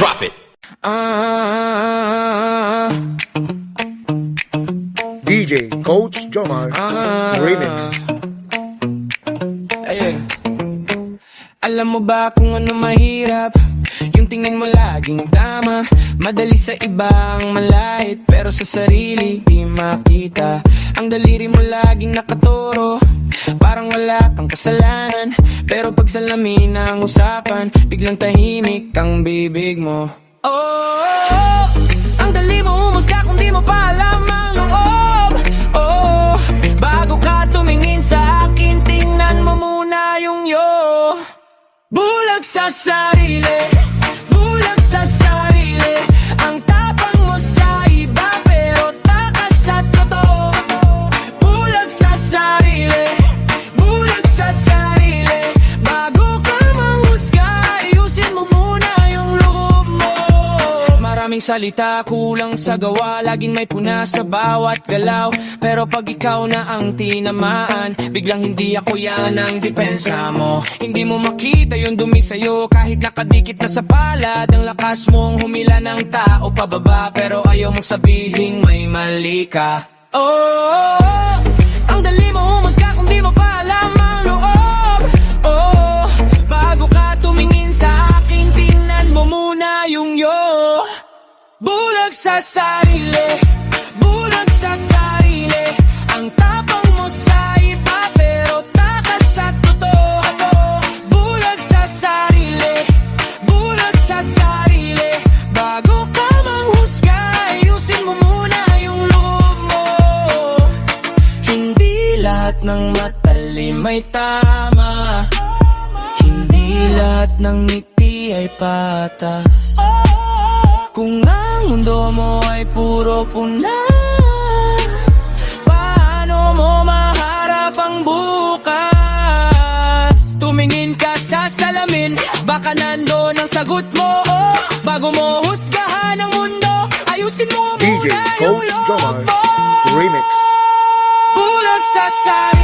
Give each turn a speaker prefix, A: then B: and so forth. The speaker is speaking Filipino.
A: Drop it.
B: DJ Coach Jomar Remix.
C: Ayun. Alam mo ba kung ano mahirap? Yung tingin mo laging tama, madali sa ibang malait, pero sa sarili di makita. Ang daliri mo laging nakaturo, parang wala kang kasalanan, pero pag salamin ang usapan, biglang tahimik ang bibig mo. Oh, ang dali mo humusga kung di mo pa alam ang loob. Oh, bago ka tumingin sa akin, tingnan mo muna yung bulag sa sarili, bulag sa sarili. Ang tapang mo sa iba, pero takas sa totoo. Bulag sa sarili, bulag sa sarili. Bago ka manghusga, ayusin mo muna yung loob mo. Maraming salita, kulang sa gawa, laging may puna sa bawat galaw. Pero pag ikaw na ang tinamaan, biglang hindi ako yan ang depensa mo. Hindi mo makita yung dumi sa'yo, kahit nakadikit na sa palad. Ang lakas mong humila ng tao pababa, pero ayaw mong sabihin may mali ka. Oh, ang dali mo humusga kung di mo pa alam ang loob. Oh, bago ka tumingin sa akin, tingnan mo muna yung bulag sa sarili, bulag sa sarili. Ang tapang mo sa iba, pero takas sa totoo. Bulag sa sarili, bulag sa sarili. Bago ka manghusga, ayusin mo muna yung loob mo. Hindi lahat ng matalim ay tama, hindi lahat ng ngiti ay patas. Kung ang mundo mo ay puro puna, paano mo maharap ang bukas? Tumingin ka sa salamin, baka nandoon ang sagot mo. Bago mo husgahan ang mundo, ayusin mo
B: DJ
C: muna yung
B: Coach
C: loob
B: Jomar
C: mo.
B: Remix.
C: Bulag sa sarili.